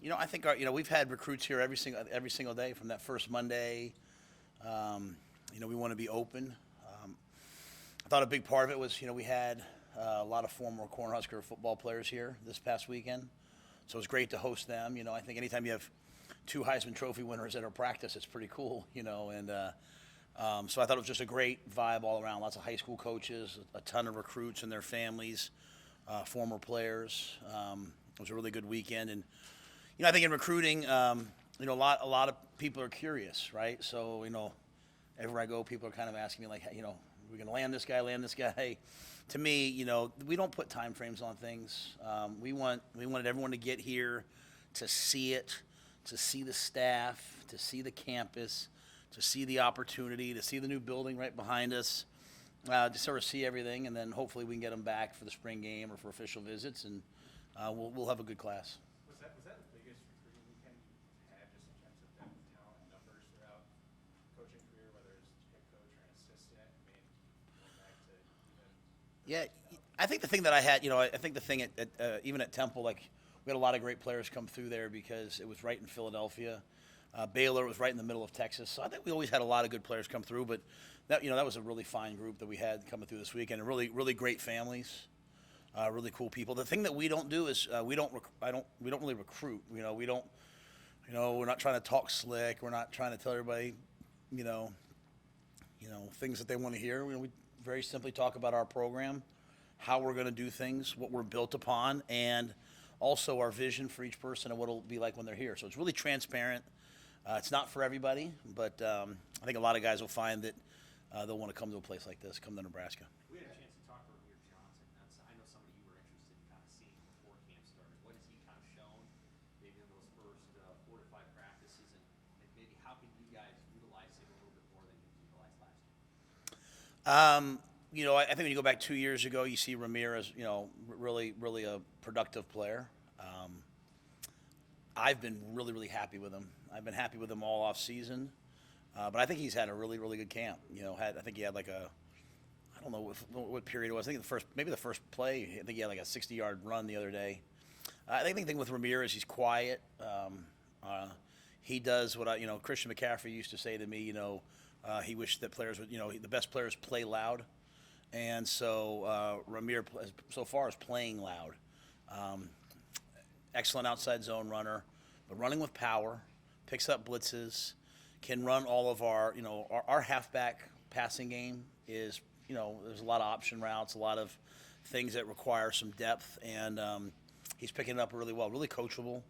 I think we've had recruits here every single day from that first Monday. We want to be open. I thought a big part of it was, we had a lot of former Cornhusker football players here this past weekend, so it was great to host them. I think anytime you have two Heisman Trophy winners at our practice, it's pretty cool. And so I thought it was just a great vibe all around. Lots of high school coaches, a ton of recruits and their families, former players. It was a really good weekend, and I think in recruiting, a lot of people are curious, right? So everywhere I go, people are kind of asking me like, hey, we're going to land this guy. To me, we don't put time frames on things. We wanted everyone to get here to see it, to see the staff, to see the campus, to see the opportunity, to see the new building right behind us, to sort of see everything, and then hopefully we can get them back for the spring game or for official visits, and we'll have a good class. Was that the biggest recruiting weekend you had, just in terms of depth of talent and numbers throughout coaching career, whether it's head coach or an assistant? I mean, going back to even. Yeah, I think the thing that I had, I think the thing even at Temple, like we had a lot of great players come through there because it was right in Philadelphia. Baylor was right in the middle of Texas, so I think we always had a lot of good players come through. But that was a really fine group that we had coming through this weekend, and really really great families, really cool people. The thing that we don't do is we don't really recruit. We don't. We're not trying to talk slick. We're not trying to tell everybody, things that they want to hear. We very simply talk about our program, how we're going to do things, what we're built upon, and also our vision for each person and what it'll be like when they're here. So it's really transparent. It's not for everybody, but I think a lot of guys will find that they'll want to come to a place like this, come to Nebraska. We had a chance to talk to Ramir Johnson. I know somebody you were interested in kind of seeing before camp started. What has he kind of shown maybe in those first 4 to 5 practices, and maybe how can you guys utilize him a little bit more than you utilized last year? I think when you go back 2 years ago, you see Ramir as, really, really a productive player. I've been really, really happy with him. I've been happy with him all off season, but I think he's had a really, really good camp. I think he had like I don't know what period it was. I think the first play. I think he had like a 60-yard run the other day. I think the thing with Ramir is he's quiet. He does what Christian McCaffrey used to say to me. He wished that players would, the best players play loud, and so Ramir so far is playing loud. Excellent outside zone runner, but running with power, picks up blitzes, can run all of our halfback passing game is, there's a lot of option routes, a lot of things that require some depth, and he's picking it up really well, really coachable,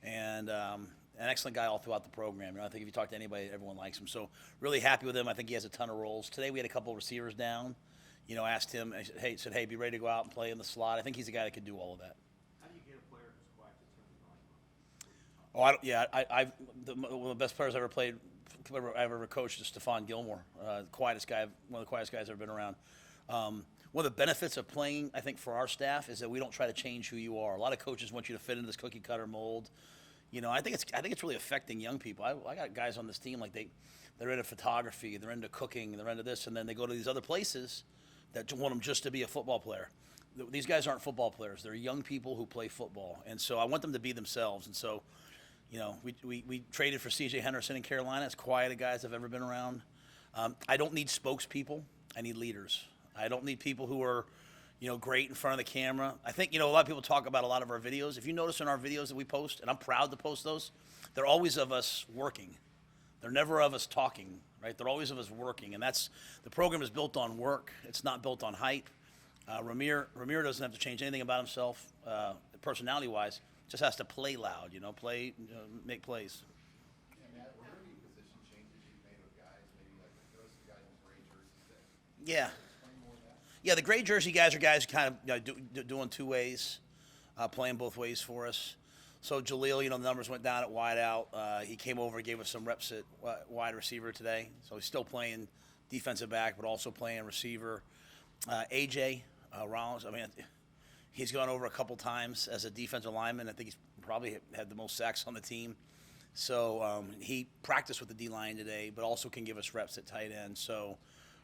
and an excellent guy all throughout the program. I think if you talk to anybody, everyone likes him. So really happy with him. I think he has a ton of roles. Today we had a couple of receivers down. Asked him, said, hey, be ready to go out and play in the slot. I think he's a guy that can do all of that. How do you get a player who's quiet to turn the volume up? One of the best players I ever coached is Stephon Gilmore. One of the quietest guys I've ever been around. One of the benefits of playing, I think, for our staff is that we don't try to change who you are. A lot of coaches want you to fit into this cookie cutter mold. I think it's really affecting young people. I got guys on this team like they're into photography, they're into cooking, they're into this, and then they go to these other places that want them just to be a football player. These guys aren't football players. They're young people who play football, and so I want them to be themselves. And so, we traded for C.J. Henderson in Carolina. As quiet a guys I've ever been around. I don't need spokespeople. I need leaders. I don't need people who are, great in front of the camera. I think, a lot of people talk about a lot of our videos. If you notice in our videos that we post, and I'm proud to post those, they're always of us working. They're never of us talking, right? They're always of us working, and the program is built on work. It's not built on hype. Ramir doesn't have to change anything about himself, personality-wise. Just has to play loud, make plays. Yeah, Matt, were there any position changes you made with guys? Maybe like those guys in gray jerseys that. Yeah. Explain more of that. Yeah, the gray jersey guys are guys kind of doing two ways, playing both ways for us. So Jaleel, the numbers went down at wide out. He came over and gave us some reps at wide receiver today. So he's still playing defensive back, but also playing receiver. AJ Rollins, he's gone over a couple times as a defensive lineman. I think he's probably had the most sacks on the team. So he practiced with the D-line today, but also can give us reps at tight end. So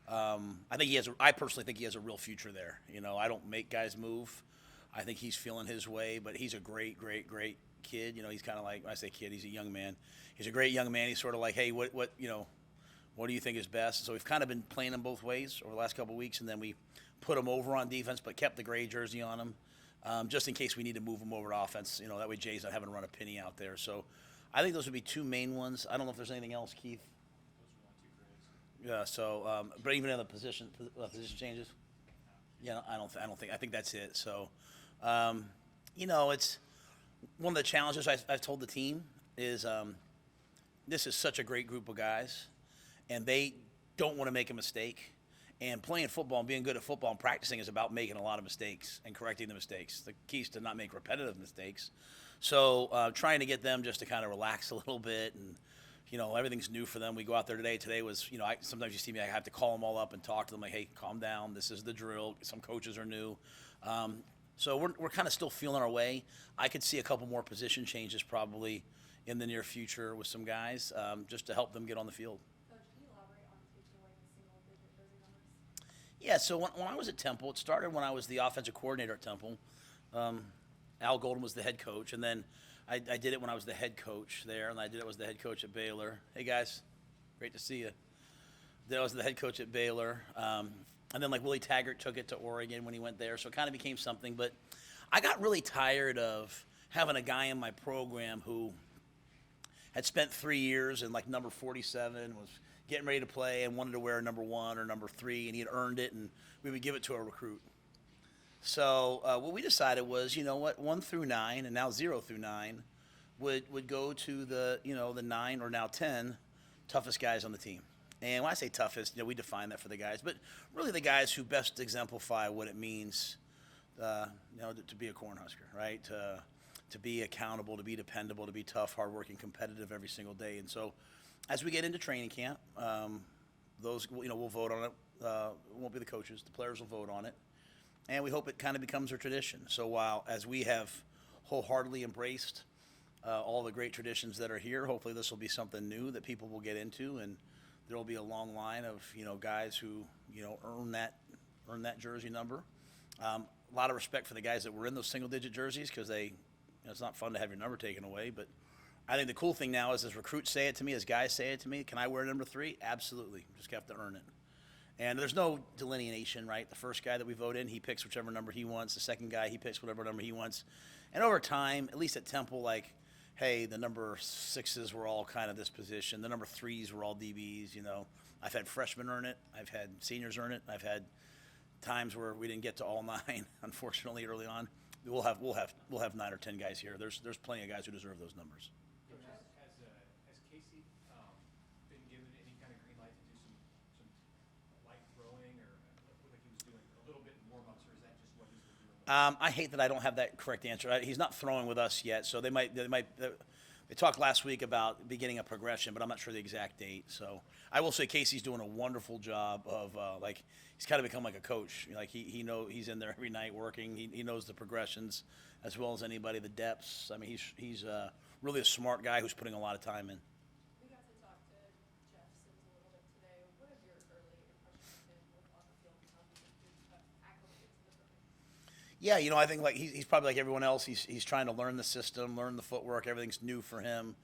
I personally think he has a real future there. I don't make guys move. I think he's feeling his way, but he's a great, great, great kid. He's kind of like, when I say kid, he's a young man. He's a great young man. He's sort of like, hey, what do you think is best? So we've kind of been playing him both ways over the last couple of weeks, and then we put him over on defense, but kept the gray jersey on him, just in case we need to move him over to offense. That way Jay's not having to run a penny out there. So I think those would be two main ones. I don't know if there's anything else, Keith. Those are the only two grays. Yeah. So, but even in the position changes. Yeah, I don't think. I think that's it. So, it's one of the challenges I've told the team is this is such a great group of guys, and they don't want to make a mistake. And playing football and being good at football and practicing is about making a lot of mistakes and correcting the mistakes. The key is to not make repetitive mistakes. So trying to get them just to kind of relax a little bit, and everything's new for them. We go out there today. Today was, sometimes you see me, I have to call them all up and talk to them like, hey, calm down. This is the drill. Some coaches are new. So we're kind of still feeling our way. I could see a couple more position changes probably in the near future with some guys just to help them get on the field. Coach, can you elaborate on taking away the single-digit jersey numbers? Yeah, so when I was at Temple, it started when I was the offensive coordinator at Temple. Al Golden was the head coach, and then I did it when I was the head coach there, and I did it as the head coach at Baylor. Hey, guys, great to see you. Then I was the head coach at Baylor, and then Willie Taggart took it to Oregon when he went there, so it kind of became something. But I got really tired of having a guy in my program who had spent 3 years and number 47 was getting ready to play and wanted to wear number 1 or number 3, and he had earned it, and we would give it to a recruit. So what we decided was, 1 through 9, and now 0 through 9, would go to the 9 or now 10 toughest guys on the team. And when I say toughest, we define that for the guys, but really the guys who best exemplify what it means, to be a Cornhusker, right? To be accountable, to be dependable, to be tough, hardworking, competitive every single day. And so as we get into training camp, those, we'll vote on it. It won't be the coaches. The players will vote on it. And we hope it kind of becomes a tradition. So as we have wholeheartedly embraced all the great traditions that are here, hopefully this will be something new that people will get into, and there will be a long line of guys who earn that jersey number. A lot of respect for the guys that were in those single-digit jerseys because it's not fun to have your number taken away. But I think the cool thing now is as recruits say it to me, as guys say it to me, can I wear number 3? Absolutely. Just have to earn it. And there's no delineation, right? The first guy that we vote in, he picks whichever number he wants. The second guy, he picks whatever number he wants. And over time, at least at Temple, hey, the number 6s were all kind of this position. The number 3s were all DBs, I've had freshmen earn it. I've had seniors earn it. I've had times where we didn't get to all 9, unfortunately, early on. We'll have 9 or 10 guys here. There's plenty of guys who deserve those numbers. Coach, has Casey been given any kind of green light to do some light throwing, or looked like he was doing a little bit in warm-ups, or is that just what he's been doing? I hate that I don't have that correct answer. He's not throwing with us yet, so they talked last week about beginning a progression, but I'm not sure the exact date. So I will say Casey's doing a wonderful job of he's kind of become like a coach. He knows he's in there every night working. He knows the progressions as well as anybody, the depths. I mean, he's really a smart guy who's putting a lot of time in. We got to talk to Jeff Sims a little bit today. What have your early impressions been on the field and how he's acclimated to the program? Yeah, I think he's probably like everyone else. He's trying to learn the system, learn the footwork. Everything's new for him.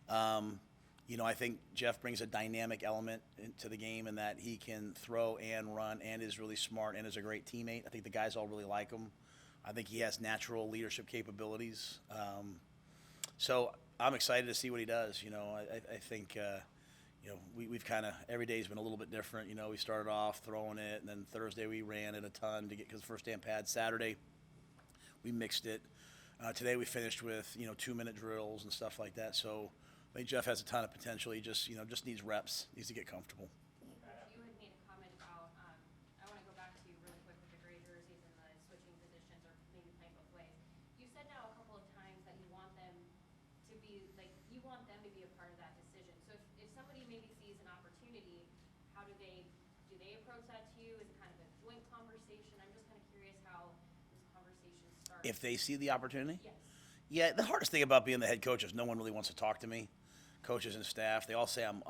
I think Jeff brings a dynamic element into the game in that he can throw and run and is really smart and is a great teammate. I think the guys all really like him. I think he has natural leadership capabilities. So I'm excited to see what he does. I think we've kind of every day's been a little bit different. We started off throwing it, and then Thursday we ran it a ton to get because the first day in pads. Saturday we mixed it. Today we finished with 2-minute drills and stuff like that. So I think Jeff has a ton of potential. He just needs reps, needs to get comfortable. You had made a comment about, I want to go back to you really quick with the gray jerseys and the switching positions or maybe playing both ways. You said now a couple of times that you want them to be, a part of that decision. So if somebody maybe sees an opportunity, how do they approach that to you? Is it kind of a joint conversation? I'm just kind of curious how those conversations start. If they see the opportunity? Yes. Yeah, the hardest thing about being the head coach is no one really wants to talk to me. Coaches and staff, they all say I'm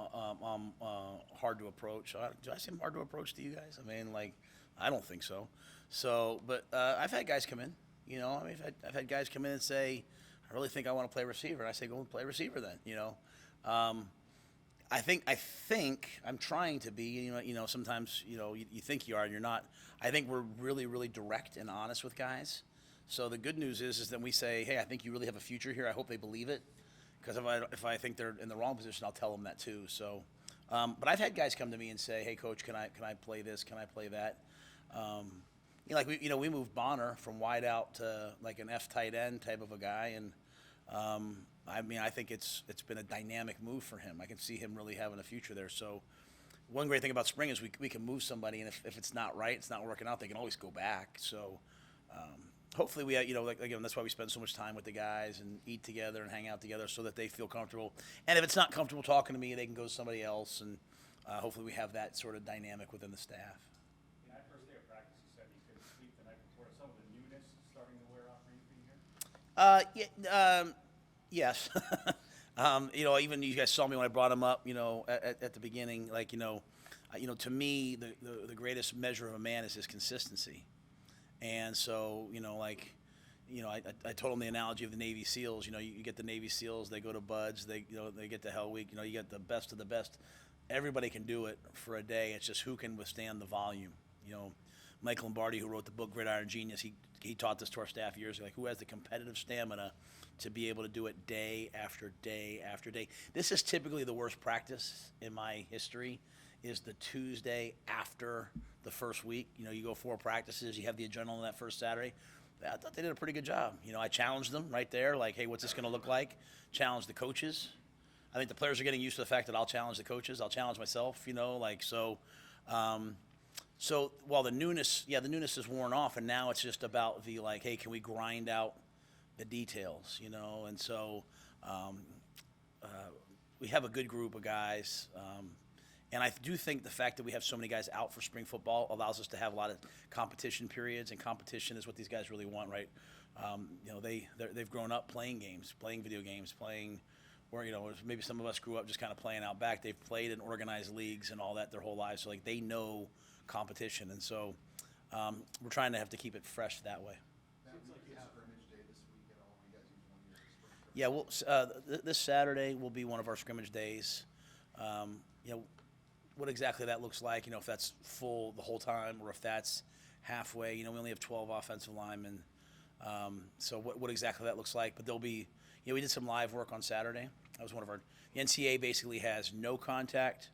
hard to approach. Do I seem hard to approach to you guys? I mean, I don't think so. So, but I've had guys come in. I've had guys come in and say, really think I want to play receiver. And I say, go play receiver then, I think I'm trying to be, sometimes, you think you are and you're not. I think we're really, really direct and honest with guys. So the good news is that we say, hey, I think you really have a future here. I hope they believe it. Because if I think they're in the wrong position, I'll tell them that too. So, but I've had guys come to me and say, hey, coach, can I play this? Can I play that? We moved Bonner from wide out to like an F tight end type of a guy. And, I think it's been a dynamic move for him. I can see him really having a future there. So one great thing about spring is we can move somebody, and if it's not right, it's not working out, they can always go back. So hopefully we, again, that's why we spend so much time with the guys and eat together and hang out together so that they feel comfortable. And if it's not comfortable talking to me, they can go to somebody else. And hopefully we have that sort of dynamic within the staff. That first day of practice, you said you couldn't sleep the night before. Some of the newness starting to wear off for you being here? Yes. Even you guys saw me when I brought him up, at the beginning, to me, the greatest measure of a man is his consistency. And so, I told him the analogy of the Navy SEALs. You get the Navy SEALs, they go to BUDS, they get to Hell Week. You get the best of the best. Everybody can do it for a day. It's just who can withstand the volume. Mike Lombardi, who wrote the book Gridiron Genius, he taught this to our staff years ago. Who has the competitive stamina to be able to do it day after day after day? This is typically the worst practice in my history. Is the Tuesday after the first week. You go 4 practices, you have the adrenaline that first Saturday. I thought they did a pretty good job. I challenged them right there, like, hey, what's this going to look like? Challenge the coaches. I think the players are getting used to the fact that I'll challenge the coaches. I'll challenge myself, so. So while the newness is worn off, and now it's just about the, like, hey, can we grind out the details, And so we have a good group of guys. And I do think the fact that we have so many guys out for spring football allows us to have a lot of competition periods, and competition is what these guys really want, right? They've grown up playing games, playing video games, or maybe some of us grew up just kind of playing out back. They've played in organized leagues and all that their whole lives, so like they know competition, and so we're trying to have to keep it fresh that way. Now, do you have scrimmage day this week at all? You guys use one of your spring scrimmage? Yeah, this Saturday will be one of our scrimmage days. What exactly that looks like, if that's full the whole time or if that's halfway. We only have 12 offensive linemen. So what exactly that looks like. But there'll be, we did some live work on Saturday. That was one of the NCAA basically has no contact,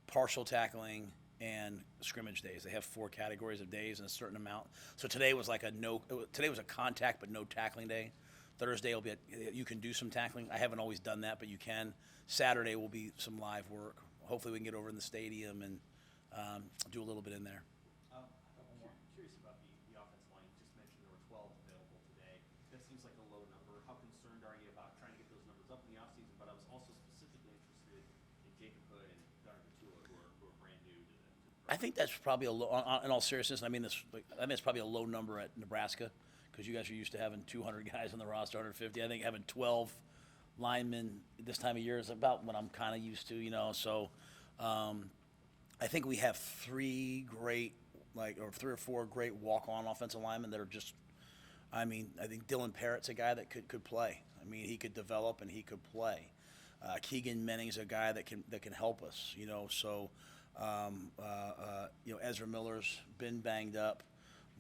partial tackling, and scrimmage days. They have 4 categories of days and a certain amount. So today was today was a contact but no tackling day. Thursday will be you can do some tackling. I haven't always done that, but you can. Saturday will be some live work. Hopefully we can get over in the stadium and do a little bit in there. I'm curious about the offensive line. You just mentioned there were 12 available today. That seems like a low number. How concerned are you about trying to get those numbers up in the offseason? But I was also specifically interested in Jacob Hood and Gunnar Gatula, who are brand new to the I think that's probably a low, in all seriousness, I mean it's probably a low number at Nebraska, because you guys are used to having 200 guys on the roster, 150. I think having 12 linemen this time of year is about what I'm kind of used to, So I think we have 3 or 4 great walk-on offensive linemen that are just. I think Dylan Parrott's a guy that could play. He could develop and he could play. Keegan Menning's a guy that can help us, So Ezra Miller's been banged up,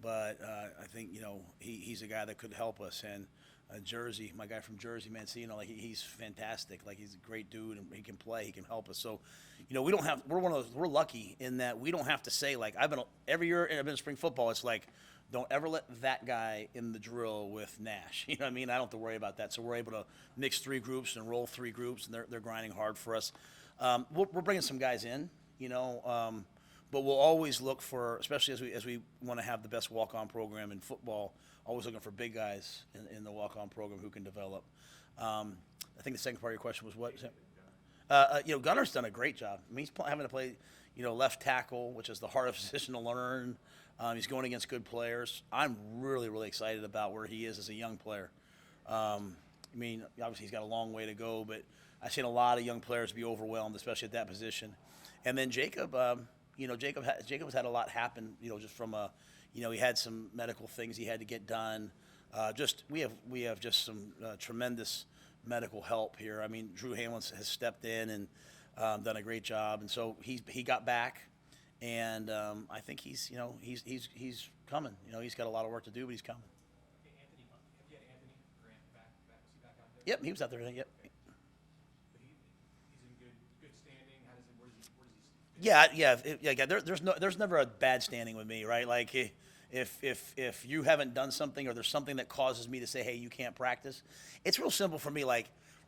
but I think he's a guy that could help us. And Jersey, my guy from Jersey, Mancino, he's fantastic. He's a great dude, and he can play. He can help us. So, we don't have. We're lucky in that we don't have to say every year I've been in spring football. It's like, don't ever let that guy in the drill with Nash. You know what I mean? I don't have to worry about that. So we're able to mix 3 groups and roll 3 groups, and they're grinding hard for us. We're bringing some guys in, but we'll always look for, especially as we want to have the best walk-on program in football. Always looking for big guys in the walk-on program who can develop. I think the second part of your question was what? Gunnar's done a great job. He's having to play, left tackle, which is the hardest position to learn. He's going against good players. I'm really, really excited about where he is as a young player. Obviously he's got a long way to go, but I've seen a lot of young players be overwhelmed, especially at that position. And then Jacob, Jacob's had a lot happen, just from he had some medical things he had to get done. We have just some tremendous medical help here. I mean, Drew Hamlin has stepped in and done a great job, and so he got back, and I think he's coming. He's got a lot of work to do, but he's coming. Okay, Anthony, have you had Anthony Grant back? Was he back out there? Yep, he was out there. Yep. But he's in good standing. Where does he? Yeah. There's never a bad standing with me, right? Like if you haven't done something or there's something that causes me to say, hey, you can't practice, it's real simple for me. Like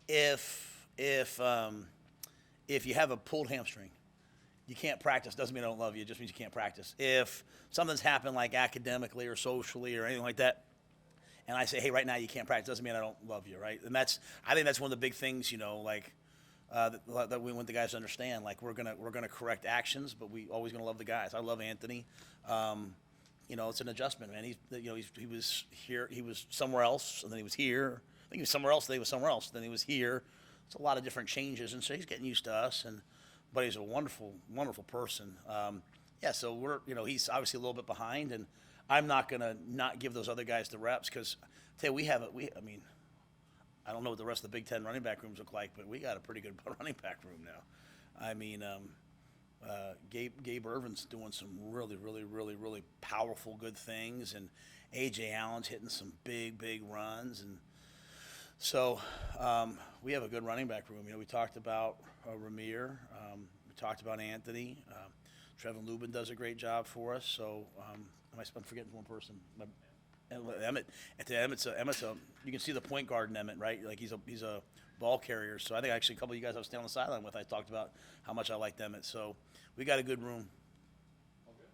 if you have a pulled hamstring, you can't practice. Doesn't mean I don't love you. It just means you can't practice. If something's happened like academically or socially or anything like that, and I say, hey, right now you can't practice, doesn't mean I don't love you, right? And I think that's one of the big things, that we want the guys to understand. Like we're gonna correct actions, but we always gonna love the guys. I love Anthony. It's an adjustment, man. He was here, he was somewhere else, and then he was here. I think he was somewhere else, then he was somewhere else, then he was here. It's a lot of different changes, and so he's getting used to us. But he's a wonderful, wonderful person. So he's obviously a little bit behind, and I'm not gonna not give those other guys the reps because I don't know what the rest of the Big Ten running back rooms look like, but we got a pretty good running back room now. I mean, Gabe Irvin's doing some really, really, really, really powerful, good things, and A.J. Allen's hitting some big, big runs, and so we have a good running back room. We talked about Ramir, we talked about Anthony. Trevin Lubin does a great job for us. So I'm forgetting one person. Emmett. Emmett's you can see the point guard in Emmett, right? Like he's a ball carrier. So I think actually a couple of you guys I was standing on the sideline with, I talked about how much I liked Emmett. So we got a good room. All good.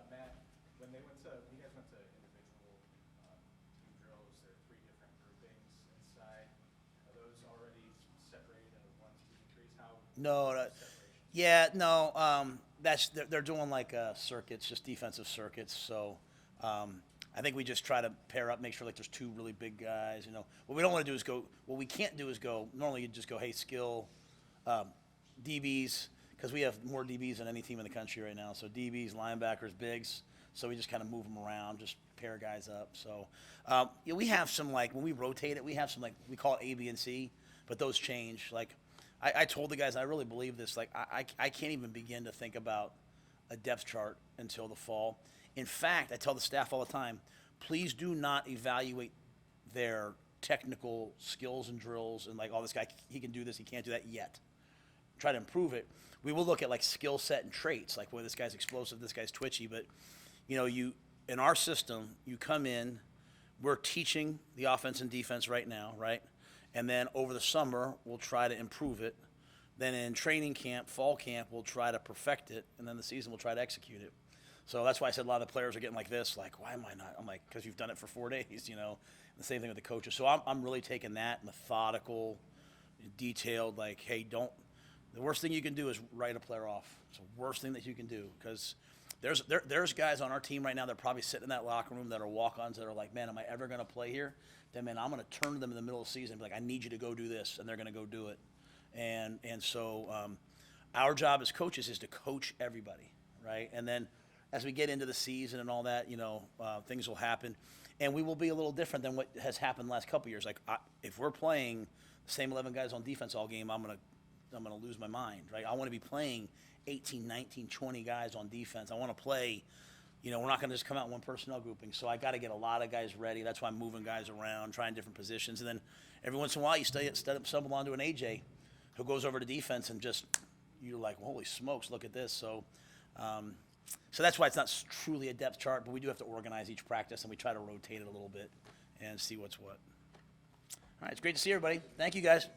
Matt, when you guys went to individual team drills, there are 3 different groupings inside. Are those already separated into 1s, 2s, and 3s? How? No. Separation? Yeah, no. They're doing like circuits, just defensive circuits. So I think we just try to pair up, make sure like there's 2 really big guys. What we don't want to do is go. What we can't do is go. Normally you just go, hey, skill, DBs, because we have more DBs than any team in the country right now. So DBs, linebackers, bigs. So we just kind of move them around, just pair guys up. So we have some when we rotate it, we have some we call it A, B, and C, but those change. I told the guys, I really believe this. I can't even begin to think about a depth chart until the fall. In fact, I tell the staff all the time, please do not evaluate their technical skills and drills and this guy, he can do this, he can't do that yet. Try to improve it. We will look at skill set and traits, where this guy's explosive, this guy's twitchy. But you in our system, you come in, we're teaching the offense and defense right now, right? And then over the summer, we'll try to improve it. Then in training camp, fall camp, we'll try to perfect it. And then the season, we'll try to execute it. So that's why I said a lot of the players are getting like this. Why am I not? I'm like, because you've done it for 4 days, The same thing with the coaches. So I'm really taking that methodical, detailed, hey, don't. The worst thing you can do is write a player off. It's the worst thing that you can do because there's guys on our team right now that are probably sitting in that locker room that are walk-ons that are like, man, am I ever going to play here? Then, man, I'm going to turn to them in the middle of the season and be like, I need you to go do this, and they're going to go do it. And so our job as coaches is to coach everybody, right? And then as we get into the season and all that, things will happen. And we will be a little different than what has happened the last couple of years. If we're playing the same 11 guys on defense all game, I'm going to lose my mind, right? I want to be playing 18, 19, 20 guys on defense. I want to play, we're not going to just come out in one personnel grouping. So I got to get a lot of guys ready. That's why I'm moving guys around, trying different positions. And then every once in a while, you stumble onto an AJ who goes over to defense and you're like, well, holy smokes, look at this. So that's why it's not truly a depth chart, but we do have to organize each practice, and we try to rotate it a little bit and see what's what. All right, it's great to see everybody. Thank you, guys.